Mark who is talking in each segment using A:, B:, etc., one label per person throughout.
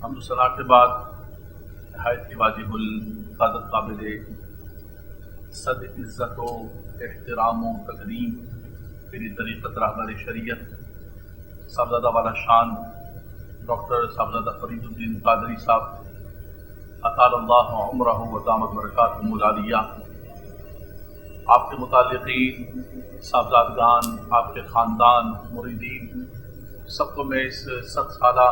A: حمد و ثنا کے بعد نہایت ہی واجب القدر قابل صد عزت و احترام و تکریم میری طریقت رہبر شریعت صاحبزادہ والا شان ڈاکٹر صاحبزادہ فرید الدین قادری صاحب اطال اللہ عمرہ و دامت برکاتہ العالیہ، آپ کے متعلقین، صاحبزادگان، آپ کے خاندان، مریدین، سب کو میں اس 7 سالہ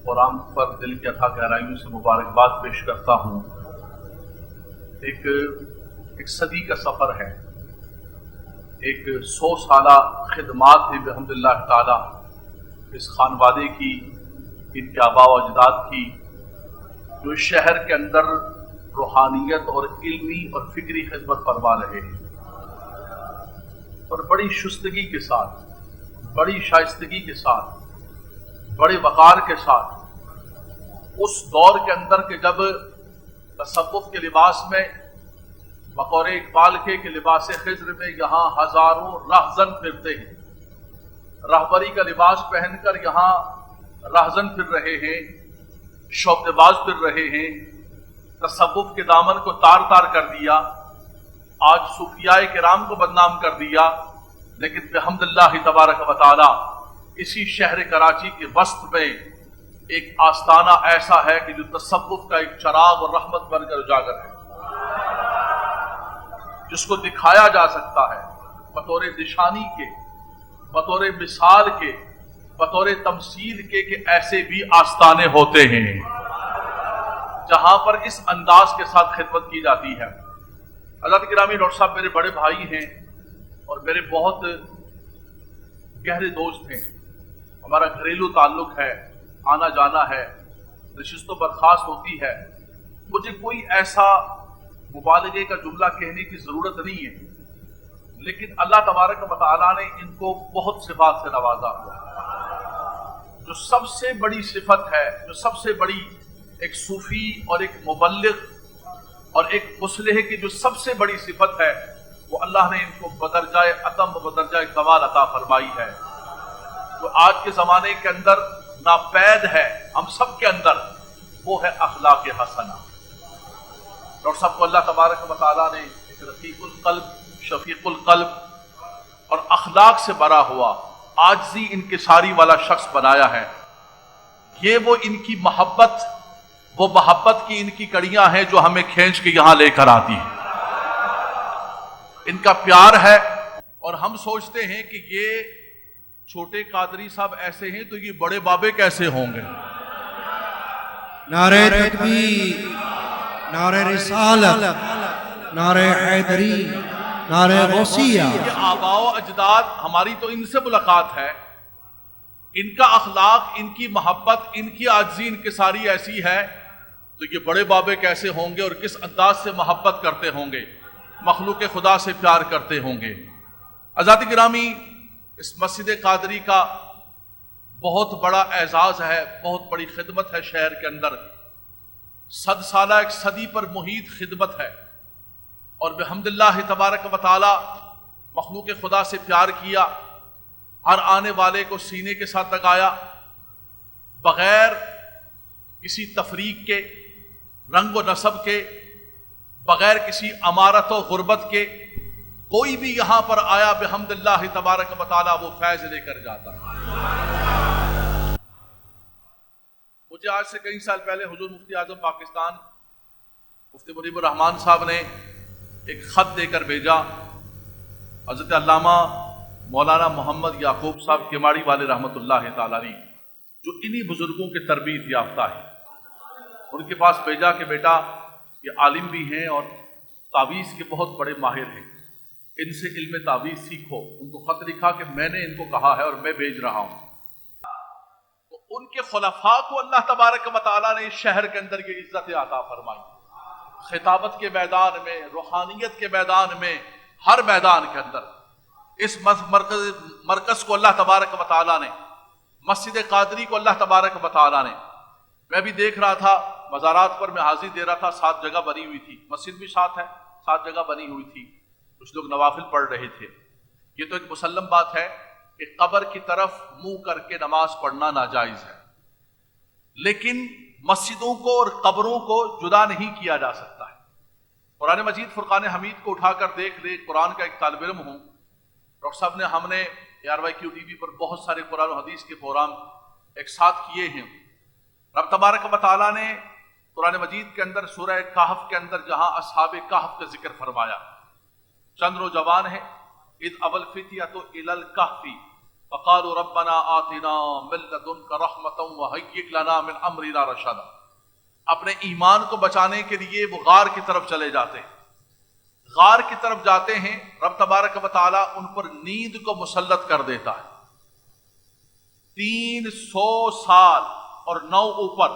A: پروگرام پر دل کی اتھا گہرائیوں سے مبارکباد پیش کرتا ہوں۔ ایک صدی کا سفر ہے، ایک 100 سالہ خدمات ہے بحمد اللہ تعالی اس خانوادے کی، ان کے آباء و اجداد کی، جو اس شہر کے اندر روحانیت اور علمی اور فکری خدمت فرما رہے ہیں، اور بڑی شستگی کے ساتھ، بڑی شائستگی کے ساتھ، بڑے وقار کے ساتھ اس دور کے اندر کہ جب تصوف کے لباس میں بقول اقبال کے کہ لباس خضر میں یہاں ہزاروں رہزن پھرتے ہیں، رہبری کا لباس پہن کر یہاں رہزن پھر رہے ہیں، شوق باز پھر رہے ہیں، تصوف کے دامن کو تار تار کر دیا، آج صوفیاء کرام کو بدنام کر دیا، لیکن بحمد اللہ تبارک و تعالی اسی شہر کراچی کے وسط میں ایک آستانہ ایسا ہے کہ جو تصوف کا ایک چراغ اور رحمت بن کر اجاگر ہے، جس کو دکھایا جا سکتا ہے بطور نشانی کے، بطور مثال کے، بطور تمثیل کے کہ ایسے بھی آستانے ہوتے ہیں جہاں پر اس انداز کے ساتھ خدمت کی جاتی ہے۔ حضرت گرامی ڈاکٹر صاحب میرے بڑے بھائی ہیں اور میرے بہت گہرے دوست ہیں، ہمارا گھریلو تعلق ہے، آنا جانا ہے، نشست و برخاست ہوتی ہے، مجھے کوئی ایسا مبالغے کا جملہ کہنے کی ضرورت نہیں ہے، لیکن اللہ تبارک و تعالیٰ نے ان کو بہت صفات سے نوازا ہوا۔ جو سب سے بڑی صفت ہے، جو سب سے بڑی ایک صوفی اور ایک مبلغ اور ایک مصلح کی جو سب سے بڑی صفت ہے، وہ اللہ نے ان کو بدرجہ عتم و بدرجہ کمال عطا فرمائی ہے، جو آج کے زمانے کے اندر ناپید ہے ہم سب کے اندر، وہ ہے اخلاق حسنہ۔ ڈاکٹر صاحب کو اللہ تبارک و تعالیٰ نے ایک رفیق القلب، شفیق القلب اور اخلاق سے بھرا ہوا عاجزی انکساری والا شخص بنایا ہے۔ یہ وہ ان کی محبت، وہ محبت کی ان کی کڑیاں ہیں جو ہمیں کھینچ کے یہاں لے کر آتی ہیں، ان کا پیار ہے، اور ہم سوچتے ہیں کہ یہ چھوٹے قادری صاحب ایسے ہیں تو یہ بڑے بابے کیسے ہوں گے۔
B: نعرہ تکبیر، نعرہ رسالت، نعرہ حیدری، نعرہ غوثیہ۔
A: یہ آباء و اجداد، ہماری تو ان سے ملاقات ہے، ان کا اخلاق، ان کی محبت، ان کی عاجزی انکساری ایسی ہے تو یہ بڑے بابے کیسے ہوں گے اور کس انداز سے محبت کرتے ہوں گے، مخلوق خدا سے پیار کرتے ہوں گے۔ حضرات گرامی، اس مسجد قادری کا بہت بڑا اعزاز ہے، بہت بڑی خدمت ہے شہر کے اندر، 100 سالہ ایک صدی پر محیط خدمت ہے، اور بحمد اللہ تبارک و تعالی مخلوق خدا سے پیار کیا، ہر آنے والے کو سینے کے ساتھ لگایا، بغیر کسی تفریق کے، رنگ و نسب کے، بغیر کسی امارت و غربت کے، کوئی بھی یہاں پر آیا بحمد اللہ تبارک و تعالی وہ فیض لے کر جاتا۔ مجھے آج سے کئی سال پہلے حضور مفتی اعظم پاکستان مفتی مجیب الرحمان صاحب نے ایک خط دے کر بھیجا، حضرت علامہ مولانا محمد یعقوب صاحب کیماڑی والے رحمۃ اللہ تعالی علیہ، جو انہی بزرگوں کے تربیت یافتہ ہے، ان کے پاس بھیجا کہ بیٹا یہ عالم بھی ہیں اور تعویذ کے بہت بڑے ماہر ہیں، ان سے علم تعویذ سیکھو۔ ان کو خط لکھا کہ میں نے ان کو کہا ہے اور میں بھیج رہا ہوں۔ تو ان کے خلفاء کو اللہ تبارک و تعالیٰ نے اس شہر کے اندر یہ عزت عطا فرمائی، خطابت کے میدان میں، روحانیت کے میدان میں، ہر میدان کے اندر اس مرکز کو اللہ تبارک و تعالیٰ نے، مسجد قادری کو اللہ تبارک و تعالیٰ نے، میں بھی دیکھ رہا تھا مزارات پر، میں حاضری دے رہا تھا، 7 جگہ بنی ہوئی تھی، مسجد بھی ساتھ ہے، 7 جگہ بنی ہوئی تھی، کچھ لوگ نوافل پڑھ رہے تھے۔ یہ تو ایک مسلم بات ہے کہ قبر کی طرف منہ کر کے نماز پڑھنا ناجائز ہے، لیکن مسجدوں کو اور قبروں کو جدا نہیں کیا جا سکتا ہے۔ قرآن مجید فرقان حمید کو اٹھا کر دیکھ لے، قرآن کا ایک طالب علم ہوں، ڈاکٹر صاحب نے ہم نے ARYQ TV پر بہت سارے قرآن و حدیث کے پروگرام ایک ساتھ کیے ہیں۔ رب تبارک و تعالیٰ نے قرآن مجید کے اندر سورہ کہف کے اندر جہاں اصحاب کہف کا ذکر فرمایا، چند نوجوان ہیں، اذ ابى الفتية الى الكهف فقالوا ربنا آتنا من لدنك رحمة وهيئ لنا من امرنا رشدا، اپنے ایمان کو بچانے کے لیے وہ غار کی طرف چلے جاتے ہیں۔ غار کی طرف جاتے ہیں، رب تبارک و تعالیٰ ان پر نیند کو مسلط کر دیتا ہے۔ 300 سال اور 9 اوپر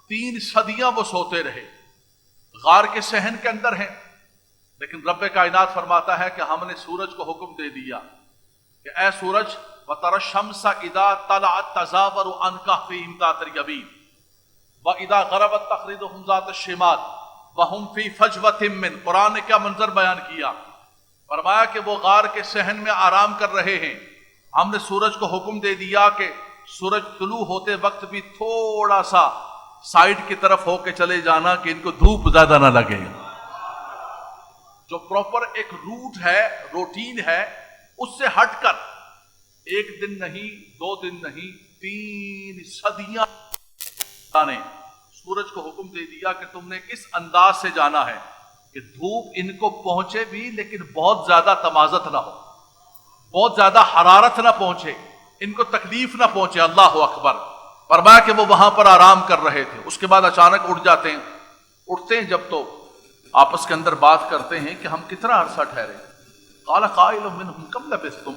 A: 3 صدیاں وہ سوتے رہے، غار کے صحن کے اندر ہیں، لیکن رب کائنات فرماتا ہے کہ ہم نے سورج کو حکم دے دیا کہ اے سورج وَتَرَى الشَّمْسَ إِذَا طَلَعَتْ تَزَاوَرُ عَنْ كَهْفِهِمْ ذَاتَ الْيَمِينِ وَإِذَا غَرَبَتْ تَقْرِضُهُمْ ذَاتَ الشِّمَالِ وَهُمْ فِي فَجْوَةٍ مِّنْ۔ قرآن نے کیا منظر بیان کیا، فرمایا کہ وہ غار کے صحن میں آرام کر رہے ہیں، ہم نے سورج کو حکم دے دیا کہ سورج طلوع ہوتے وقت بھی تھوڑا سا سائیڈ کی طرف ہو کے چلے جانا کہ ان کو دھوپ زیادہ نہ لگے۔ جو پراپر ایک روٹ ہے، روٹین ہے، اس سے ہٹ کر 1 دن نہیں، 2 دن نہیں، 3 صدیاں نے سورج کو حکم دے دیا کہ تم نے اس انداز سے جانا ہے کہ دھوپ ان کو پہنچے بھی لیکن بہت زیادہ تمازت نہ ہو، بہت زیادہ حرارت نہ پہنچے، ان کو تکلیف نہ پہنچے۔ اللہ اکبر۔ فرمایا کہ وہ وہاں پر آرام کر رہے تھے، اس کے بعد اچانک اٹھ جاتے ہیں، اٹھتے ہیں جب تو آپس کے اندر بات کرتے ہیں کہ ہم کتنا عرصہ ٹھہرے۔ قال قائل منهم کم لبثتم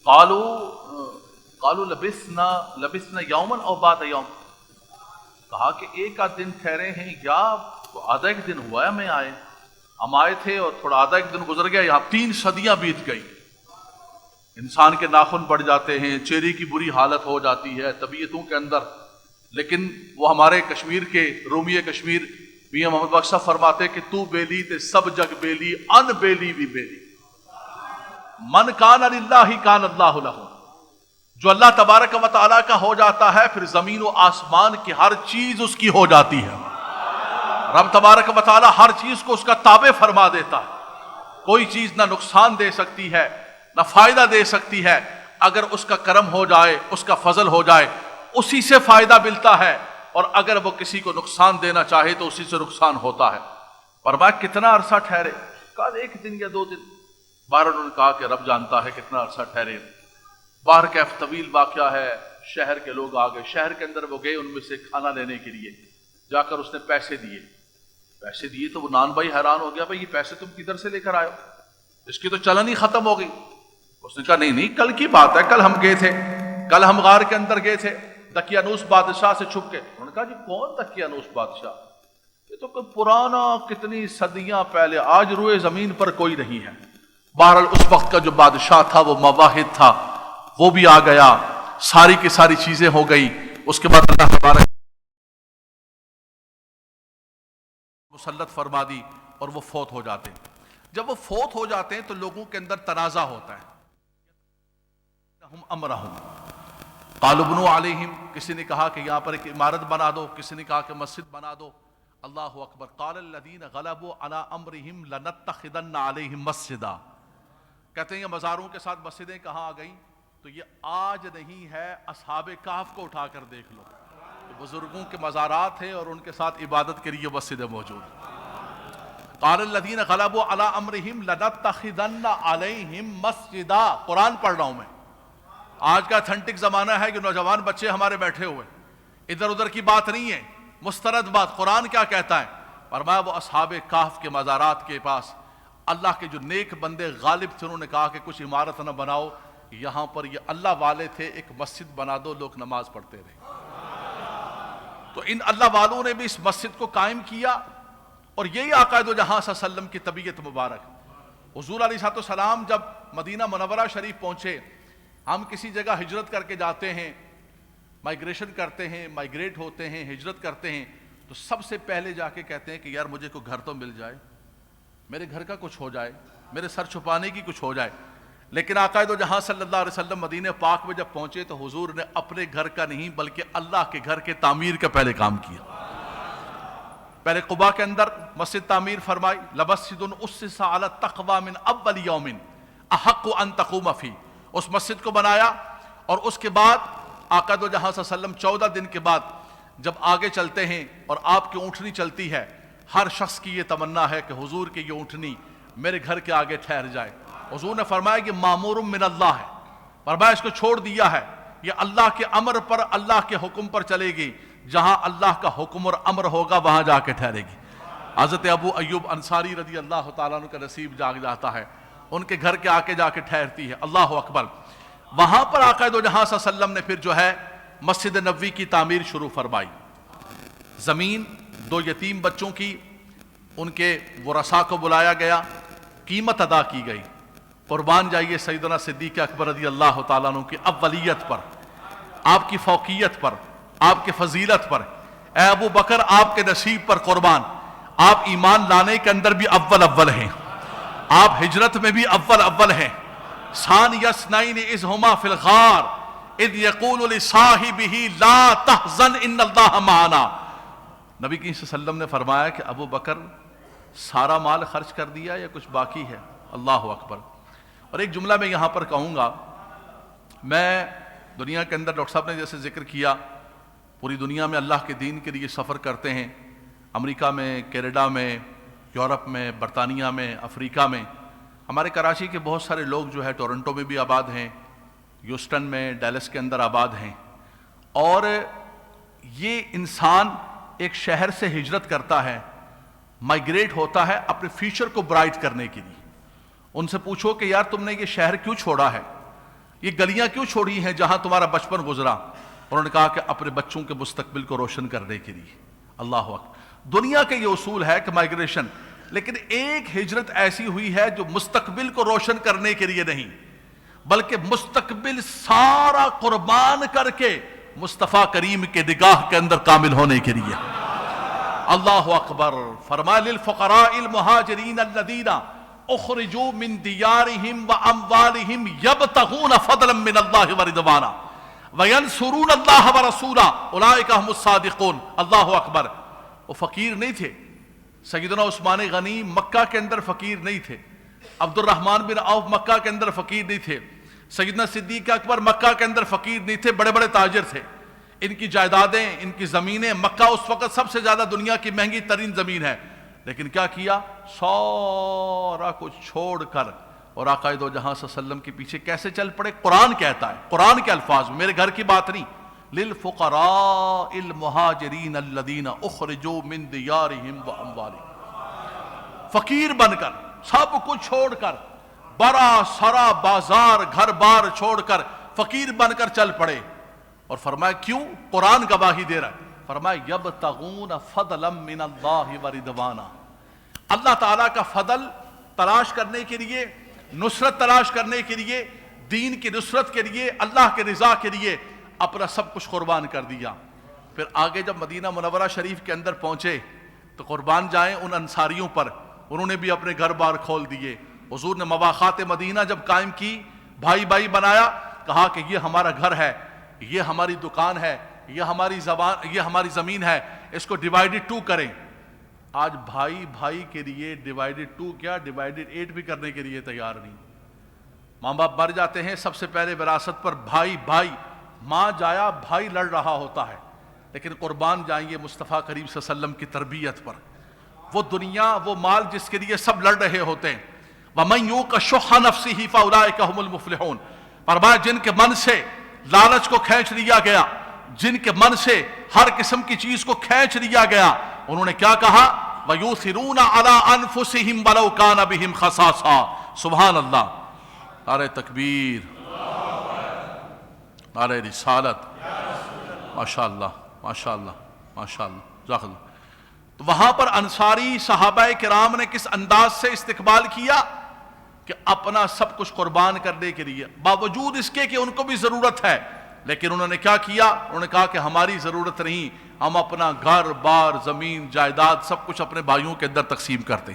A: قالوا لبثنا یوما او بعد یوم، کہا کہ 1 آدھ دن ٹھہرے ہیں یا آدھا 1 دن ہوا ہے ہمیں آئے، ہم آئے تھے اور تھوڑا آدھا 1 دن گزر گیا، یہاں 3 صدیاں بیت گئی۔ انسان کے ناخن بڑھ جاتے ہیں، چہرے کی بری حالت ہو جاتی ہے طبیعتوں کے اندر، لیکن وہ ہمارے کشمیر کے رومی کشمیر میاں محمد بخش صاحب فرماتے کہ تو بیلی تے سب جگ بیلی، ان بیلی بھی بیلی، من کان للہ کان اللہ لہ، جو اللہ تبارک و تعالیٰ کا ہو جاتا ہے پھر زمین و آسمان کی ہر چیز اس کی ہو جاتی ہے۔ رب تبارک و تعالیٰ ہر چیز کو اس کا تابع فرما دیتا ہے، کوئی چیز نہ نقصان دے سکتی ہے نہ فائدہ دے سکتی ہے، اگر اس کا کرم ہو جائے، اس کا فضل ہو جائے، اسی سے فائدہ ملتا ہے، اور اگر وہ کسی کو نقصان دینا چاہے تو اسی سے نقصان ہوتا ہے۔ فرمایا کتنا عرصہ ٹھہرے؟ کہا 1 دن یا 2 دن۔ باہر انہوں نے کہا کہ رب جانتا ہے کتنا عرصہ ٹھہرے۔ باہر کا طویل واقعہ ہے، شہر کے لوگ آ گئے، شہر کے اندر وہ گئے ان میں سے کھانا لینے کے لیے، جا کر اس نے پیسے دیے تو وہ نان بھائی حیران ہو گیا، بھائی یہ پیسے تم کدھر سے لے کر آئے ہو، اس کی تو چلن ہی ختم ہو گئی۔ اس نے کہا نہیں کل کی بات ہے، کل ہم گئے تھے، کل ہم غار کے اندر گئے تھے دقیانوس بادشاہ سے چھپ کے۔ انہوں نے کہا جی کون دقیانوس بادشاہ؟ یہ تو کوئی پرانا کتنی صدیاں پہلے، آج روئے زمین پر کوئی نہیں ہے۔ بہرحال اس وقت کا جو بادشاہ تھا وہ مواحد تھا، وہ بھی آ گیا، ساری کی ساری چیزیں ہو گئی۔ اس کے بعد اللہ تبارک مسلط فرما دی اور وہ فوت ہو جاتے ہیں۔ جب وہ فوت ہو جاتے ہیں تو لوگوں کے اندر تنازع ہوتا ہے، ہم امرہم قالوا بنوا علیہم، کسی نے کہا کہ یہاں پر ایک عمارت بنا دو، کسی نے کہا کہ مسجد بنا دو۔ اللہ اکبر۔ قال الذین غلبوا علی امرہم لنتخذن علیہم مسجدا، کہتے ہیں یہ مزاروں کے ساتھ مسجدیں کہاں آ گئیں؟ تو یہ آج نہیں ہے، اصحاب کہف کو اٹھا کر دیکھ لو، بزرگوں کے مزارات ہیں اور ان کے ساتھ عبادت کے لیے مسجدیں موجود۔ قال الذین غلبوا علی امرہم لنتخذن علیہم مسجدا، قرآن پڑھ رہا ہوں میں، آج کا اتھینٹک زمانہ ہے کہ نوجوان بچے ہمارے بیٹھے ہوئے، ادھر ادھر کی بات نہیں ہے، مسترد بات۔ قرآن کیا کہتا ہے؟ فرمایا وہ اصحاب کہف کے مزارات کے پاس اللہ کے جو نیک بندے غالب تھے، انہوں نے کہا کہ کچھ عمارت نہ بناؤ، یہاں پر یہ اللہ والے تھے، ایک مسجد بنا دو، لوگ نماز پڑھتے رہے۔ تو ان اللہ والوں نے بھی اس مسجد کو قائم کیا، اور یہی آقا دو جہاں صلی اللہ علیہ وسلم کی طبیعت مبارک۔ حضور علیہ السلام جب مدینہ منورہ شریف پہنچے، ہم کسی جگہ ہجرت کر کے جاتے ہیں، مائگریشن کرتے ہیں، مائگریٹ ہوتے ہیں، ہجرت کرتے ہیں، تو سب سے پہلے جا کے کہتے ہیں کہ یار مجھے کوئی گھر تو مل جائے، میرے گھر کا کچھ ہو جائے، میرے سر چھپانے کی کچھ ہو جائے۔ لیکن آقا دو جہاں صلی اللہ علیہ وسلم مدینہ پاک میں جب پہنچے تو حضور نے اپنے گھر کا نہیں بلکہ اللہ کے گھر کے تعمیر کا پہلے کام کیا. پہلے قباء کے اندر مسجد تعمیر فرمائی. لمسجد اسس علی التقوی من اول یوم احق ان تقوم فیہ. اس مسجد کو بنایا اور اس کے بعد آقا دو جہاں صلی اللہ علیہ وسلم 14 دن کے بعد جب آگے چلتے ہیں اور آپ کی اونٹنی چلتی ہے، ہر شخص کی یہ تمنا ہے کہ حضور کی یہ اونٹنی میرے گھر کے آگے ٹھہر جائے. حضور نے فرمایا کہ مامور من اللہ ہے، فرمایا اس کو چھوڑ دیا ہے، یہ اللہ کے امر پر اللہ کے حکم پر چلے گی، جہاں اللہ کا حکم اور امر ہوگا وہاں جا کے ٹھہرے گی. حضرت ابو ایوب انصاری رضی اللہ تعالیٰ عنہ کا نصیب جاگ جاتا ہے، ان کے گھر کے آگے جا کے ٹھہرتی ہے. اللہ اکبر. وہاں پر آقا دو جہاں صلی اللہ علیہ وسلم نے پھر جو ہے مسجد نبوی کی تعمیر شروع فرمائی. زمین 2 یتیم بچوں کی، ان کے ورثاء کو بلایا گیا، قیمت ادا کی گئی. قربان جائیے سیدنا صدیق اکبر رضی اللہ تعالیٰ عنہ کی اولیت پر، آپ کی فوقیت پر، آپ کی فضیلت پر. اے ابو بکر آپ کے نصیب پر قربان. آپ ایمان لانے کے اندر بھی اول ہیں، آپ ہجرت میں بھی اول ہیں. ثانی اثنین اذ ہما فی الغار اذ یقول لصاحبہ لا تحزن ان اللہ معنا. نبی کریم صلی اللہ علیہ وسلم نے فرمایا کہ ابو بکر سارا مال خرچ کر دیا یا کچھ باقی ہے؟ اللہ اکبر. اور ایک جملہ میں یہاں پر کہوں گا، میں دنیا کے اندر ڈاکٹر صاحب نے جیسے ذکر کیا، پوری دنیا میں اللہ کے دین کے لیے سفر کرتے ہیں، امریکہ میں، کینیڈا میں، یورپ میں، برطانیہ میں، افریقہ میں. ہمارے کراچی کے بہت سارے لوگ جو ہے ٹورنٹو میں بھی آباد ہیں، ہیوسٹن میں، ڈیلس کے اندر آباد ہیں. اور یہ انسان ایک شہر سے ہجرت کرتا ہے، مائیگریٹ ہوتا ہے اپنے فیوچر کو برائٹ کرنے کے لیے. ان سے پوچھو کہ یار تم نے یہ شہر کیوں چھوڑا ہے، یہ گلیاں کیوں چھوڑی ہیں جہاں تمہارا بچپن گزرا؟ انہوں نے کہا کہ اپنے بچوں کے مستقبل کو روشن کرنے کے لیے. اللہ اکبر. دنیا کے یہ اصول ہے کہ مائیگریشن، لیکن ایک ہجرت ایسی ہوئی ہے جو مستقبل کو روشن کرنے کے لیے نہیں بلکہ مستقبل سارا قربان کر کے مصطفیٰ کریم کے نگاہ کے اندر کامل ہونے کے لیے. اللہ اکبر. فرمایا للفقراء المہاجرین الذین اخرجوا من دیارہم واموالہم یبتغون فضلا من اللہ ورضوانا وینصرون اللہ ورسولہ اولئک هم الصادقون. اللہ اکبر. وہ فقیر نہیں تھے. سیدنا عثمان غنی مکہ کے اندر فقیر نہیں تھے، عبد الرحمن بن عوف مکہ کے اندر فقیر نہیں تھے، سیدنا صدیق اکبر مکہ کے اندر فقیر نہیں تھے، بڑے بڑے تاجر تھے. ان کی جائیدادیں، ان کی زمینیں، مکہ اس وقت سب سے زیادہ دنیا کی مہنگی ترین زمین ہے، لیکن کیا کیا؟ سارا کچھ چھوڑ کر اور آقا دو جہاں صلی اللہ علیہ وسلم کے پیچھے کیسے چل پڑے؟ قرآن کہتا ہے، قرآن کے الفاظ میں، میرے گھر کی بات نہیں. للفقراء المہاجرین الذین اخرجوا من دیارہم واموالہم. فقیر بن کر، سب کچھ چھوڑ کر، بڑا سارا بازار گھر بار چھوڑ کر فقیر بن کر چل پڑے. اور فرمایا کیوں؟ قرآن گواہی دے رہا ہے. فرمایا یبتغون فضلا من اللہ ورضوانا. اللہ تعالیٰ کا فضل تلاش کرنے کے لیے، نصرت تلاش کرنے کے لیے، دین کی نصرت کے لیے، اللہ کے رضا کے لیے اپنا سب کچھ قربان کر دیا. پھر آگے جب مدینہ منورہ شریف کے اندر پہنچے تو قربان جائیں ان انصاریوں پر، انہوں نے بھی اپنے گھر بار کھول دیے. حضور نے مواخات مدینہ جب قائم کی، بھائی بھائی بنایا، کہا کہ یہ ہمارا گھر ہے، یہ ہماری دکان ہے، یہ ہماری زمین ہے، اس کو ڈیوائیڈڈ 2 کریں. آج بھائی بھائی کے لیے ڈیوائیڈڈ 2 کیا، ڈیوائیڈڈ 8 بھی کرنے کے لیے تیار نہیں. ماں باپ مر جاتے ہیں، سب سے پہلے وراثت پر بھائی بھائی، ماں جایا بھائی لڑ رہا ہوتا ہے، لیکن قربان جائیں مصطفیٰ کریم صلی اللہ علیہ وسلم کی تربیت پر. وہ دنیا، وہ مال جس کے لیے سب لڑ رہے ہوتے ہیں. وَمَن يُوقَ شُحَّ نَفْسِهِ فَأُولَٰئِكَ هُمُ الْمُفْلِحُونَ. فرمایا جن کے من سے لالچ کو کھینچ لیا گیا، جن کے من سے ہر قسم کی چیز کو کھینچ لیا گیا، انہوں نے کیا کہا؟ وَيُؤْثِرُونَ عَلَىٰ أَنفُسِهِمْ وَلَوْ كَانَ بِهِمْ خَصَاصَةٌ. سبحان اللہ. نعرہ تکبیر، نعرہ رسالت. ماشاءاللہ ماشاءاللہ ماشاءاللہ. جزاک اللہ. تو وہاں پر انصاری صحابہ کرام نے کس انداز سے استقبال کیا کہ اپنا سب کچھ قربان کرنے کے لیے، باوجود اس کے کہ ان کو بھی ضرورت ہے، لیکن انہوں نے کیا کیا؟ انہوں نے کہا کہ ہماری ضرورت نہیں، ہم اپنا گھر بار زمین جائیداد سب کچھ اپنے بھائیوں کے اندر تقسیم کرتے.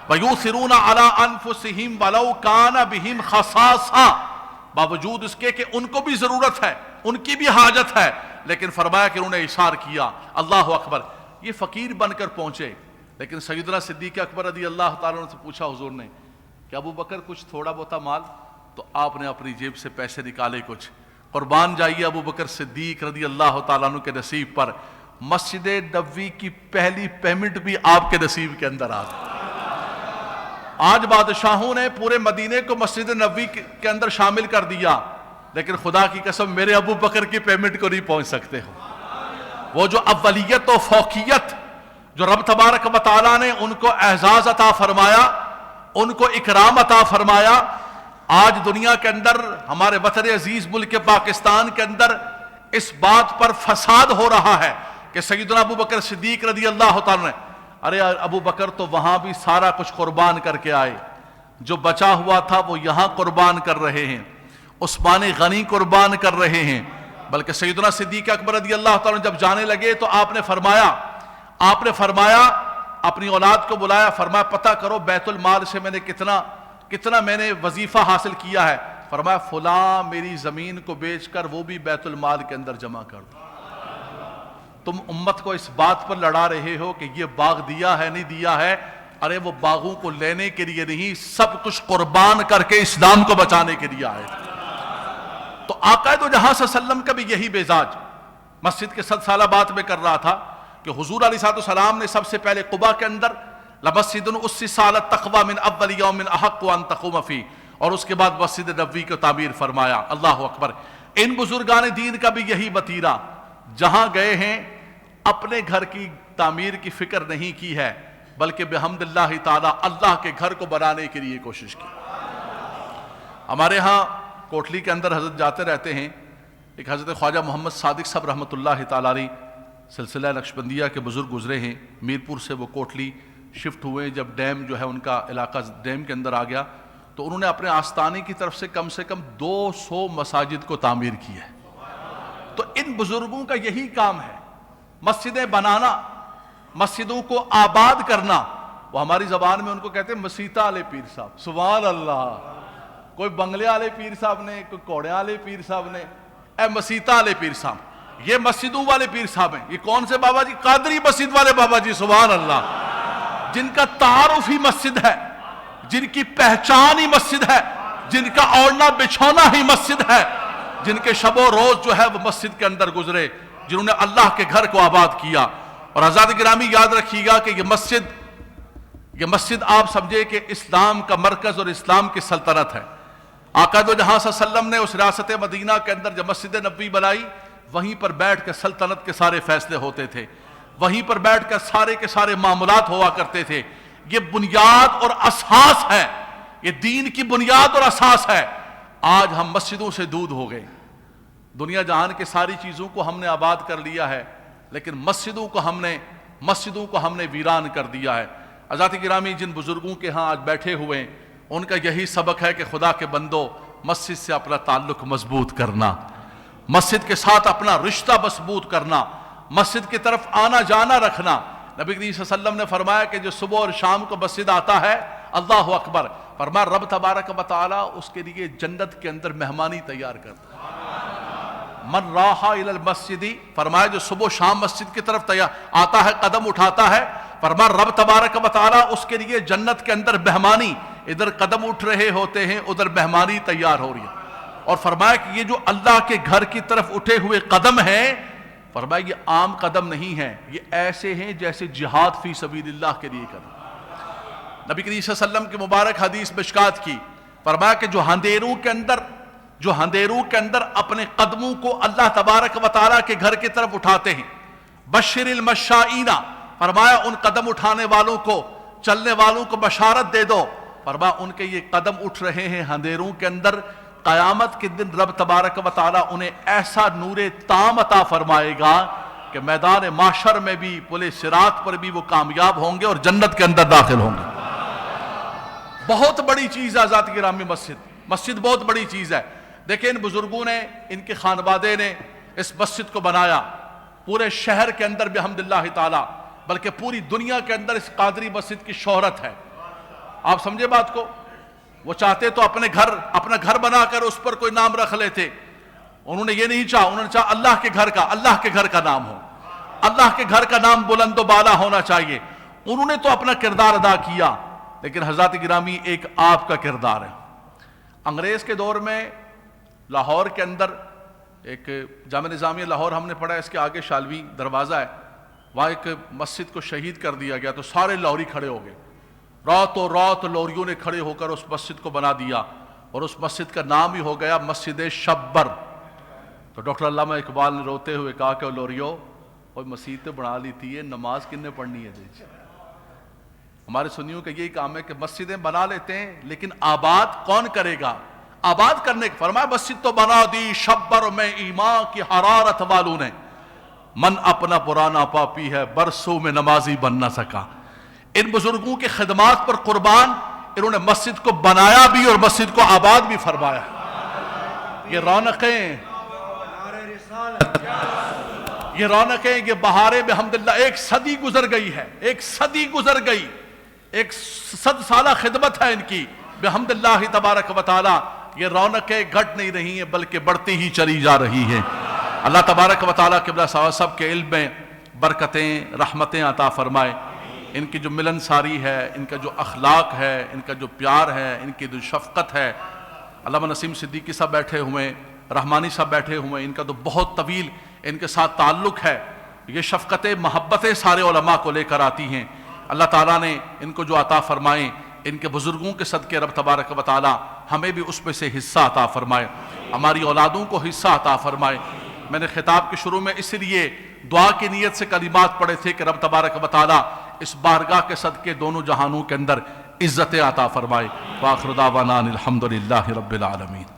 A: وَيُؤْثِرُونَ عَلَىٰ أَنفُسِهِمْ وَلَوْ كَانَ بِهِمْ خَصَاصَةٌ، باوجود اس کے کہ ان کو بھی ضرورت ہے، ان کی بھی حاجت ہے، لیکن فرمایا کہ انہوں نے اِشار کیا۔ اللہ اکبر، یہ فقیر بن کر پہنچے، لیکن سیدنا صدیق اکبر رضی اللہ تعالیٰ عنہ سے پوچھا حضور نے کہ ابو بکر کچھ تھوڑا بہت مال، تو آپ نے اپنی جیب سے پیسے نکالے کچھ، قربان جائیے ابو بکر صدیق رضی اللہ تعالیٰ عنہ کے نصیب پر مسجد نبوی کی پہلی پیمنٹ بھی آپ کے نصیب کے اندر آ گئی۔ آج بادشاہوں نے پورے مدینے کو مسجد نبوی کے اندر شامل کر دیا، لیکن خدا کی قسم میرے ابو بکر کی پیمنٹ کو نہیں پہنچ سکتے ہو۔ وہ جو اولیت و فوقیت جو رب تبارک و تعالیٰ نے ان کو اعزاز عطا فرمایا، ان کو اکرام عطا فرمایا، آج دنیا کے اندر ہمارے وطن عزیز ملک پاکستان کے اندر اس بات پر فساد ہو رہا ہے کہ سیدنا ابو بکر صدیق رضی اللہ تعالیٰ نے، ارے ابو بکر تو وہاں بھی سارا کچھ قربان کر کے آئے، جو بچا ہوا تھا وہ یہاں قربان کر رہے ہیں، عثمان غنی قربان کر رہے ہیں۔ بلکہ سیدنا صدیق اکبر رضی اللہ تعالیٰ جب جانے لگے تو آپ نے فرمایا اپنی اولاد کو بلایا، فرمایا پتہ کرو بیت المال سے میں نے کتنا میں نے وظیفہ حاصل کیا ہے۔ فرمایا فلاں میری زمین کو بیچ کر وہ بھی بیت المال کے اندر جمع کر دو۔ تم امت کو اس بات پر لڑا رہے ہو کہ یہ باغ دیا ہے نہیں دیا ہے، ارے وہ باغوں کو لینے کے لیے نہیں، سب کچھ قربان کر کے اسلام کو بچانے کے لیے آئے تھے۔ تو آقا دو جہاں صلی اللہ علیہ وسلم کا بھی یہی مزاج مسجد کے 100 سالہ بات میں کر رہا تھا کہ حضور علیہ السلام نے سب سے پہلے قباء کے اندر لمسجد اسس علی التقوی من اول یوم احق ان تقوم فیہ، اور اس کے بعد مسجد نبوی کو تعمیر فرمایا۔ اللہ اکبر، ان بزرگان دین کا بھی یہی وتیرہ، جہاں گئے ہیں اپنے گھر کی تعمیر کی فکر نہیں کی ہے، بلکہ بحمد اللہ تعالی اللہ کے گھر کو بنانے کے لیے کوشش کی۔ ہمارے ہاں کوٹلی کے اندر حضرت جاتے رہتے ہیں، ایک حضرت خواجہ محمد صادق صاحب رحمۃ اللہ تعالی علیہ سلسلہ نقشبندیہ کے بزرگ گزرے ہیں، میرپور سے وہ کوٹلی شفٹ ہوئے، جب ڈیم جو ہے ان کا علاقہ ڈیم کے اندر آ گیا تو انہوں نے اپنے آستانے کی طرف سے کم 200 مساجد کو تعمیر کی ہے۔ تو ان بزرگوں کا یہی کام ہے، مسجدیں بنانا، مسجدوں کو آباد کرنا۔ وہ ہماری زبان میں ان کو کہتے ہیں مسیطہ والے پیر صاحب، سبحان اللہ، کوئی بنگلے والے پیر صاحب نے، کوئی کوڑے والے پیر صاحب نے، اے مسیطہ والے پیر صاحب، یہ مسجدوں والے پیر صاحب ہیں۔ یہ کون سے بابا جی؟ قادری مسجد والے بابا جی، سبحان اللہ، جن کا تعارف ہی مسجد ہے، جن کی پہچان ہی مسجد ہے، جن کا اوڑھنا بچھونا ہی مسجد ہے، جن کے شب و روز جو ہے وہ مسجد کے اندر گزرے، جنہوں نے اللہ کے گھر کو آباد کیا۔ اور حضرات گرامی یاد رکھیے گا کہ یہ مسجد آپ سمجھے کہ اسلام کا مرکز اور اسلام کی سلطنت ہے۔ آقا دو جہاں صلی اللہ علیہ وسلم نے اس ریاست مدینہ کے اندر جب مسجد نبوی بنائی، وہیں پر بیٹھ کے سلطنت کے سارے فیصلے ہوتے تھے، وہیں پر بیٹھ کر سارے کے سارے معاملات ہوا کرتے تھے۔ یہ بنیاد اور اساس ہے، یہ دین کی بنیاد اور اساس ہے۔ آج ہم مسجدوں سے دور ہو گئے، دنیا جہان کے ساری چیزوں کو ہم نے آباد کر لیا ہے، لیکن مسجدوں کو ہم نے ویران کر دیا ہے۔ حضرات گرامی، جن بزرگوں کے ہاں آج بیٹھے ہوئے ہیں، ان کا یہی سبق ہے کہ خدا کے بندو، مسجد سے اپنا تعلق مضبوط کرنا، مسجد کے ساتھ اپنا رشتہ مضبوط کرنا، مسجد کی طرف آنا جانا رکھنا۔ نبی کریم صلی اللہ علیہ وسلم نے فرمایا کہ جو صبح اور شام کو مسجد آتا ہے، اللہ اکبر، فرمایا رب تبارک و تعالی اس کے لیے جنت کے اندر مہمانی تیار کرتا ہے۔ من راح الی المسجد، فرمایا جو صبح و شام مسجد کی طرف آتا ہے، قدم اٹھاتا ہے، فرمایا رب تبارک و تعالی اس کے لیے جنت کے اندر مہمانی، ادھر قدم اٹھ رہے ہوتے ہیں، ادھر مہمانی تیار ہو رہی ہے۔ اور فرمایا کہ یہ جو اللہ کے گھر کی طرف اٹھے ہوئے قدم ہیں، فرمایا یہ عام قدم نہیں ہیں، یہ ایسے ہیں جیسے جہاد فی سبیل اللہ کے لیے قدم۔ نبی کریم صلی اللہ علیہ وسلم کی مبارک حدیث مشکات کی، فرمایا کہ جو اندھیروں کے اندر اپنے قدموں کو اللہ تبارک و تعالیٰ کے گھر کی طرف اٹھاتے ہیں، بشر المشائین، فرمایا ان قدم اٹھانے والوں کو، چلنے والوں کو بشارت دے دو، فرمایا ان کے یہ قدم اٹھ رہے ہیں اندھیروں کے اندر، قیامت کے دن رب تبارک و تعالیٰ انہیں ایسا نور تام عطا فرمائے گا کہ میدان محشر میں بھی، پل صراط پر بھی وہ کامیاب ہوں گے اور جنت کے اندر داخل ہوں گے۔ بہت بڑی چیز ہے ذات گرامی، مسجد بہت بڑی چیز ہے۔ دیکھیں ان بزرگوں نے، ان کے خانوادے نے اس مسجد کو بنایا، پورے شہر کے اندر بحمد اللہ تعالی، بلکہ پوری دنیا کے اندر اس قادری مسجد کی شہرت ہے۔ آپ سمجھے بات کو؟ وہ چاہتے تو اپنا گھر بنا کر اس پر کوئی نام رکھ لیتے، انہوں نے یہ نہیں چاہا، انہوں نے چاہا اللہ کے گھر کا نام ہو، اللہ کے گھر کا نام بلند و بالا ہونا چاہیے۔ انہوں نے تو اپنا کردار ادا کیا، لیکن حضرات گرامی ایک آپ کا کردار ہے۔ انگریز کے دور میں لاہور کے اندر ایک جامعہ نظامیہ لاہور ہم نے پڑھا ہے، اس کے آگے شالوی دروازہ ہے، وہاں ایک مسجد کو شہید کر دیا گیا، تو سارے لاہوری کھڑے ہو گئے، راتوں رات لوریوں نے کھڑے ہو کر اس مسجد کو بنا دیا، اور اس مسجد کا نام ہی ہو گیا مسجد شبر۔ تو ڈاکٹر علامہ اقبال نے روتے ہوئے کہا کہ لوریو، اور مسجد تو بنا لی تھی، نماز کن نے پڑھنی ہے جی؟ ہمارے سنیوں کا یہی کام ہے کہ مسجدیں بنا لیتے ہیں، لیکن آباد کون کرے گا؟ آباد کرنے کا فرمایا مسجد تو بنا دی شبر میں ایمان کی حرارت والوں نے، من اپنا پرانا پاپی ہے برسوں میں نمازی بن نہ سکا۔ ان بزرگوں کے خدمات پر قربان انہوں نے مسجد کو بنایا بھی اور مسجد کو آباد بھی فرمایا۔ یہ رونقیں، یہ بہاریں بحمداللہ ایک صدی گزر گئی ہے، ایک صدی گزر گئی، ایک 100 سالہ خدمت ہے ان کی بحمداللہ تبارک و تعالی۔ یہ رونقیں گھٹ نہیں رہی ہیں بلکہ بڑھتی ہی چلی جا رہی ہیں۔ اللہ تبارک و تعالی قبلہ صاحب کے علم میں برکتیں رحمتیں عطا فرمائے، ان کی جو ملن ساری ہے، ان کا جو اخلاق ہے، ان کا جو پیار ہے، ان کی جو شفقت ہے۔ علامہ نسیم صدیقی صاحب بیٹھے ہوئے، رحمانی صاحب بیٹھے ہوئے، ان کا تو بہت طویل ان کے ساتھ تعلق ہے۔ یہ شفقتیں محبتیں سارے علماء کو لے کر آتی ہیں۔ اللہ تعالیٰ نے ان کو جو عطا فرمائیں، ان کے بزرگوں کے صدقے رب تبارک و تعالیٰ ہمیں بھی اس میں سے حصہ عطا فرمائے، ہماری اولادوں کو حصہ عطا فرمائے۔ میں نے خطاب کے شروع میں اس لیے دعا کی نیت سے کلمات پڑھے تھے کہ رب تبارک و تعالیٰ اس بارگاہ کے صدقے دونوں جہانوں کے اندر عزت عطا فرمائے۔ وآخر دعوانا الحمدللہ رب العالمین۔